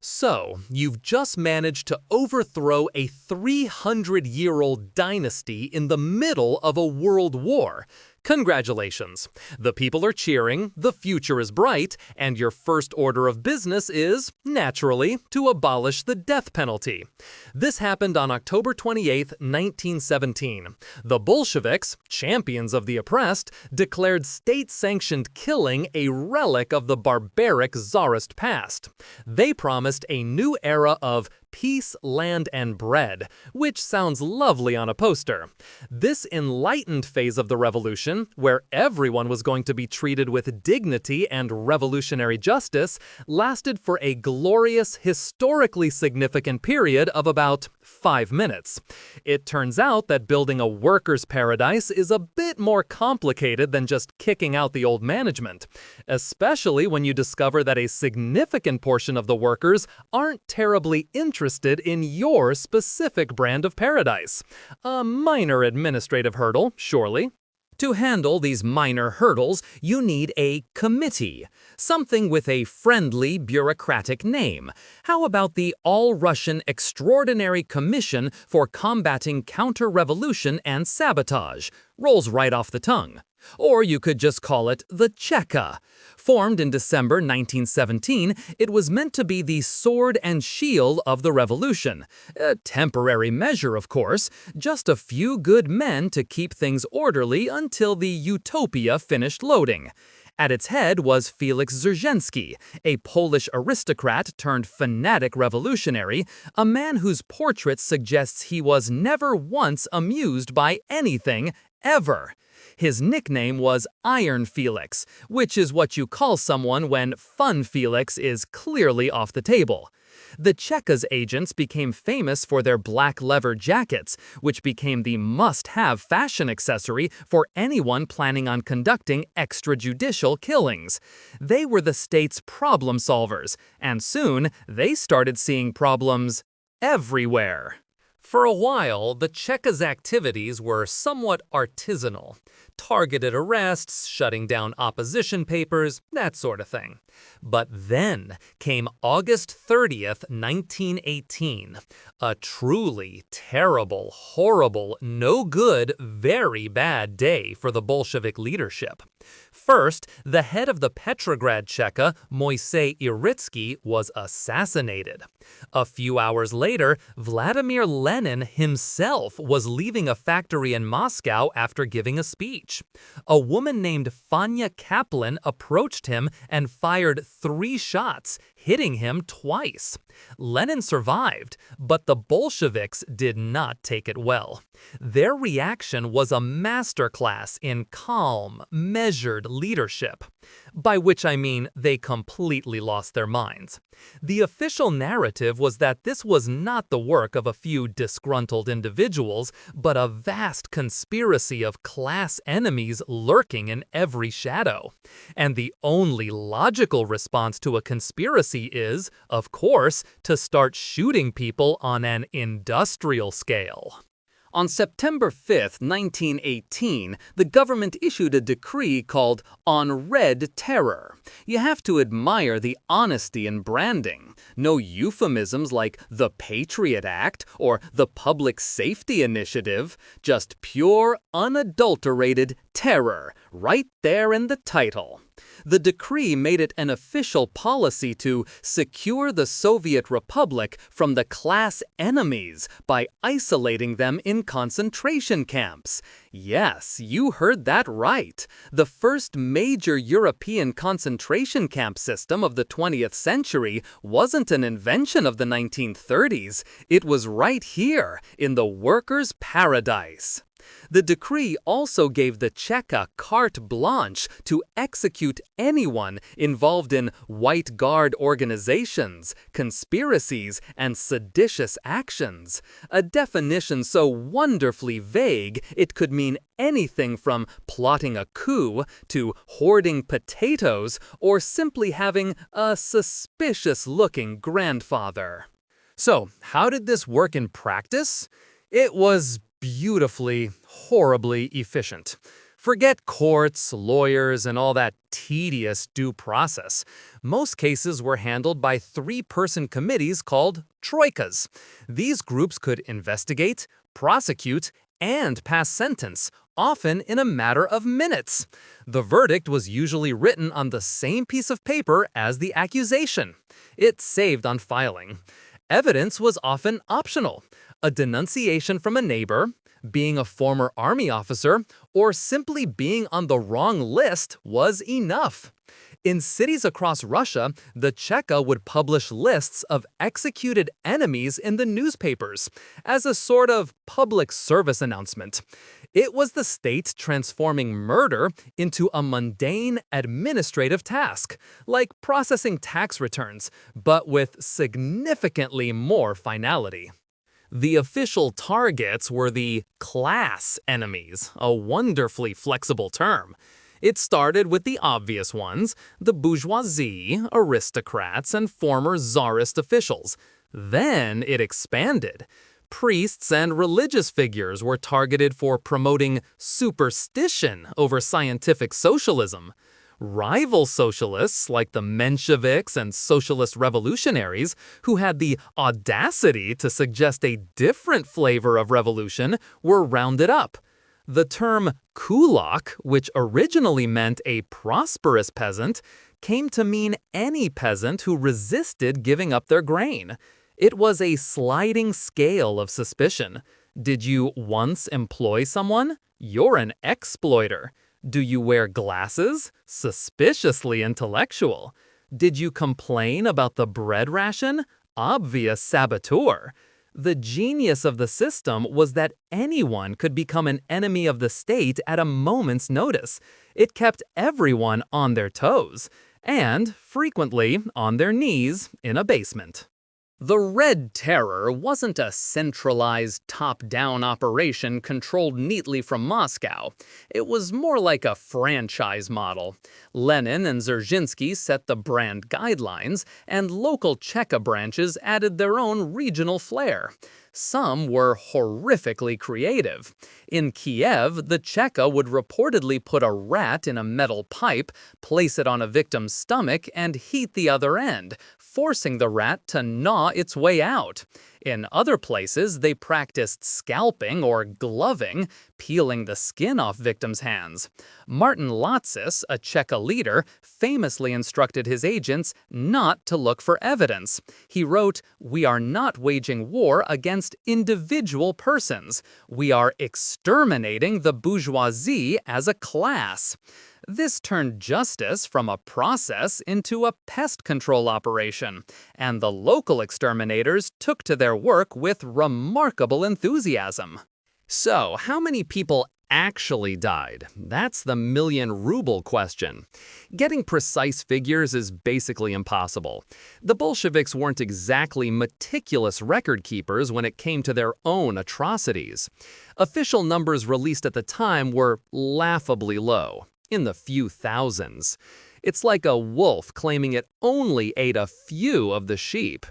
So, you've just managed to overthrow a 300-year-old dynasty in the middle of a world war. Congratulations! The people are cheering, the future is bright, and your first order of business is, naturally, to abolish the death penalty. This happened on October 28, 1917. The Bolsheviks, champions of the oppressed, declared state-sanctioned killing a relic of the barbaric Tsarist past. They promised a new era of peace, land, and bread, which sounds lovely on a poster. This enlightened phase of the revolution, where everyone was going to be treated with dignity and revolutionary justice, lasted for a glorious, historically significant period of about 5 minutes. It turns out that building a workers' paradise is a bit more complicated than just kicking out the old management, especially when you discover that a significant portion of the workers aren't terribly interested in your specific brand of paradise. A minor administrative hurdle, surely. To handle these minor hurdles, you need a committee, something with a friendly bureaucratic name. How about the All-Russian Extraordinary Commission for Combating Counter-Revolution and Sabotage? Rolls right off the tongue. Or you could just call it the Cheka. Formed in December 1917, it was meant to be the sword and shield of the revolution. A temporary measure, of course, just a few good men to keep things orderly until the utopia finished loading. At its head was Felix Dzerzhinsky, a Polish aristocrat turned fanatic revolutionary, a man whose portrait suggests he was never once amused by anything, ever. His nickname was Iron Felix, which is what you call someone when Fun Felix is clearly off the table. The Cheka's agents became famous for their black leather jackets, which became the must-have fashion accessory for anyone planning on conducting extrajudicial killings. They were the state's problem solvers, and soon they started seeing problems everywhere. For a while, the Cheka's activities were somewhat artisanal. Targeted arrests, shutting down opposition papers, that sort of thing. But then came August 30th, 1918. A truly terrible, horrible, no good, very bad day for the Bolshevik leadership. First, the head of the Petrograd Cheka, Moisei Iritsky, was assassinated. A few hours later, Vladimir Lenin himself was leaving a factory in Moscow after giving a speech. A woman named Fanya Kaplan approached him and fired 3 shots, hitting him twice. Lenin survived, but the Bolsheviks did not take it well. Their reaction was a masterclass in calm, measured leadership, by which I mean they completely lost their minds. The official narrative was that this was not the work of a few disgruntled individuals, but a vast conspiracy of class enemies lurking in every shadow. And the only logical response to a conspiracy is, of course, to start shooting people on an industrial scale. On September 5, 1918, the government issued a decree called On Red Terror. You have to admire the honesty in branding. No euphemisms like the Patriot Act or the Public Safety Initiative, just pure, unadulterated terror, right there in the title. The decree made it an official policy to secure the Soviet Republic from the class enemies by isolating them in concentration camps. Yes, you heard that right. The first major European concentration camp system of the 20th century wasn't an invention of the 1930s. It was right here, in the workers' paradise. The decree also gave the Cheka carte blanche to execute anyone involved in White Guard organizations, conspiracies, and seditious actions. A definition so wonderfully vague it could mean anything from plotting a coup to hoarding potatoes or simply having a suspicious-looking grandfather. So, how did this work in practice? It was beautifully, horribly efficient. Forget courts, lawyers, and all that tedious due process. Most cases were handled by three-person committees called troikas. These groups could investigate, prosecute, and pass sentence, often in a matter of minutes. The verdict was usually written on the same piece of paper as the accusation. It saved on filing. Evidence was often optional. A denunciation from a neighbor, being a former army officer, or simply being on the wrong list was enough. In cities across Russia, the Cheka would publish lists of executed enemies in the newspapers as a sort of public service announcement. It was the state transforming murder into a mundane administrative task, like processing tax returns, but with significantly more finality. The official targets were the class enemies, a wonderfully flexible term. It started with the obvious ones, the bourgeoisie, aristocrats, and former czarist officials. Then it expanded. Priests and religious figures were targeted for promoting superstition over scientific socialism. Rival socialists like the Mensheviks and socialist revolutionaries, who had the audacity to suggest a different flavor of revolution, were rounded up. The term kulak, which originally meant a prosperous peasant, came to mean any peasant who resisted giving up their grain. It was a sliding scale of suspicion. Did you once employ someone? You're an exploiter. Do you wear glasses? Suspiciously intellectual. Did you complain about the bread ration? Obvious saboteur. The genius of the system was that anyone could become an enemy of the state at a moment's notice. It kept everyone on their toes, and frequently on their knees in a basement. The Red Terror wasn't a centralized, top-down operation controlled neatly from Moscow. It was more like a franchise model. Lenin and Dzerzhinsky set the brand guidelines, and local Cheka branches added their own regional flair. Some were horrifically creative. In Kiev, the Cheka would reportedly put a rat in a metal pipe, place it on a victim's stomach, and heat the other end, forcing the rat to gnaw its way out. In other places, they practiced scalping or gloving, peeling the skin off victims' hands. Martin Latsis, a Cheka leader, famously instructed his agents not to look for evidence. He wrote, "We are not waging war against individual persons. We are exterminating the bourgeoisie as a class." This turned justice from a process into a pest control operation, and the local exterminators took to their work with remarkable enthusiasm. So, how many people actually died? That's the million-ruble question. Getting precise figures is basically impossible. The Bolsheviks weren't exactly meticulous record keepers when it came to their own atrocities. Official numbers released at the time were laughably low, in the few thousands. It's like a wolf claiming it only ate a few of the sheep.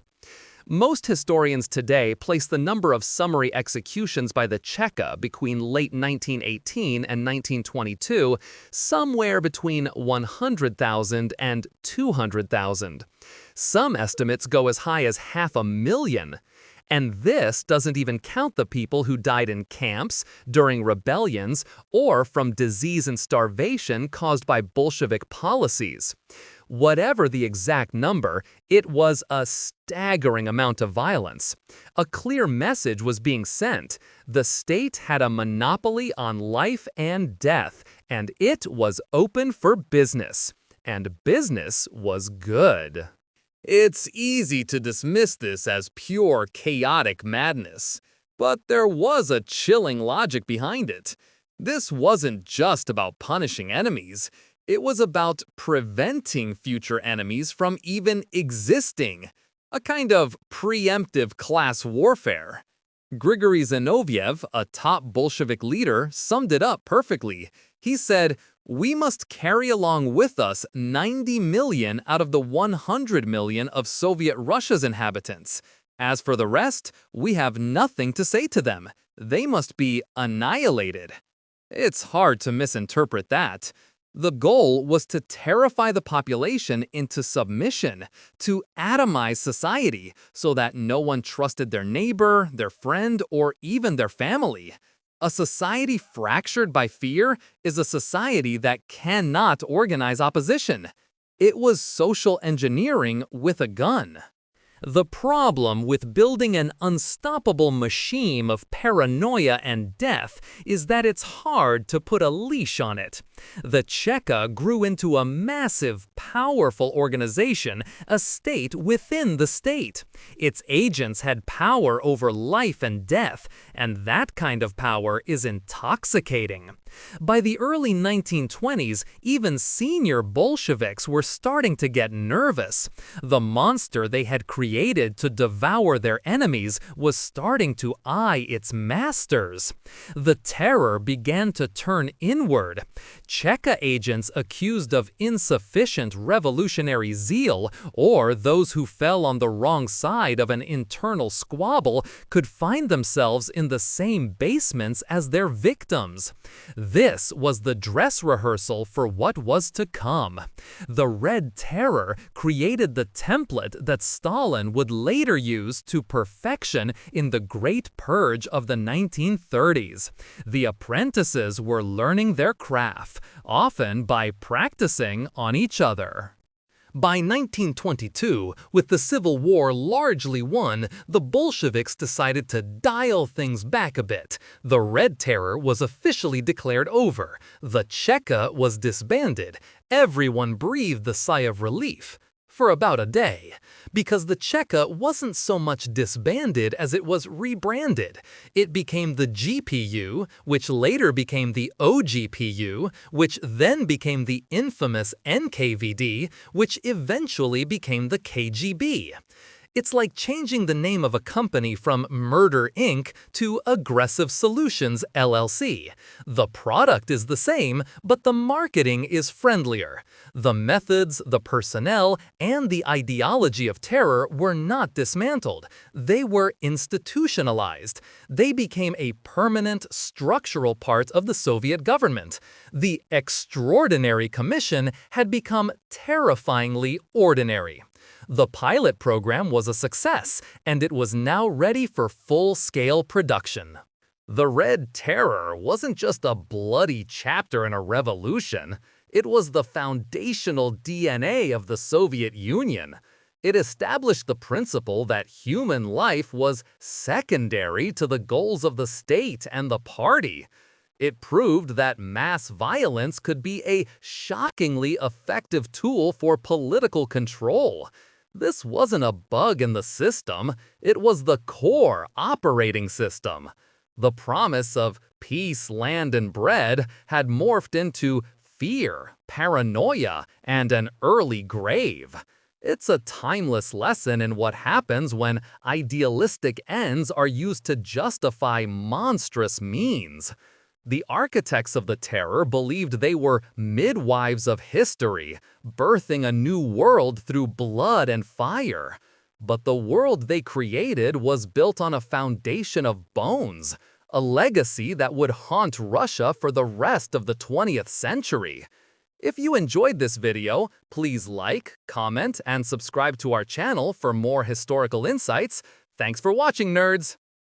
Most historians today place the number of summary executions by the Cheka between late 1918 and 1922 somewhere between 100,000 and 200,000. Some estimates go as high as 500,000. And this doesn't even count the people who died in camps, during rebellions, or from disease and starvation caused by Bolshevik policies. Whatever the exact number, it was a staggering amount of violence. A clear message was being sent. The state had a monopoly on life and death, and it was open for business. And business was good. It's easy to dismiss this as pure chaotic madness, but there was a chilling logic behind it. This wasn't just about punishing enemies. It was about preventing future enemies from even existing, a kind of preemptive class warfare. Grigory Zinoviev, a top Bolshevik leader, summed it up perfectly. He said, "We must carry along with us 90 million out of the 100 million of Soviet Russia's inhabitants. As for the rest, we have nothing to say to them. They must be annihilated." It's hard to misinterpret that. The goal was to terrify the population into submission, to atomize society so that no one trusted their neighbor, their friend, or even their family. A society fractured by fear is a society that cannot organize opposition. It was social engineering with a gun. The problem with building an unstoppable machine of paranoia and death is that it's hard to put a leash on it. The Cheka grew into a massive, powerful organization, a state within the state. Its agents had power over life and death, and that kind of power is intoxicating. By the early 1920s, even senior Bolsheviks were starting to get nervous. The monster they had created to devour their enemies was starting to eye its masters. The terror began to turn inward. Cheka agents accused of insufficient revolutionary zeal, or those who fell on the wrong side of an internal squabble, could find themselves in the same basements as their victims. This was the dress rehearsal for what was to come. The Red Terror created the template that Stalin would later use to perfection in the Great Purge of the 1930s. The apprentices were learning their craft, often by practicing on each other. By 1922, with the Civil War largely won, the Bolsheviks decided to dial things back a bit. The Red Terror was officially declared over. The Cheka was disbanded. Everyone breathed a sigh of relief. For about a day, because the Cheka wasn't so much disbanded as it was rebranded. It became the GPU, which later became the OGPU, which then became the infamous NKVD, which eventually became the KGB. It's like changing the name of a company from Murder Inc. to Aggressive Solutions LLC. The product is the same, but the marketing is friendlier. The methods, the personnel, and the ideology of terror were not dismantled. They were institutionalized. They became a permanent, structural part of the Soviet government. The Extraordinary Commission had become terrifyingly ordinary. The pilot program was a success, and it was now ready for full-scale production. The Red Terror wasn't just a bloody chapter in a revolution. It was the foundational DNA of the Soviet Union. It established the principle that human life was secondary to the goals of the state and the party. It proved that mass violence could be a shockingly effective tool for political control. This wasn't a bug in the system, it was the core operating system. The promise of peace, land, and bread had morphed into fear, paranoia, and an early grave. It's a timeless lesson in what happens when idealistic ends are used to justify monstrous means. The architects of the terror believed they were midwives of history, birthing a new world through blood and fire. But the world they created was built on a foundation of bones, a legacy that would haunt Russia for the rest of the 20th century. If you enjoyed this video, please like, comment, and subscribe to our channel for more historical insights. Thanks for watching, nerds!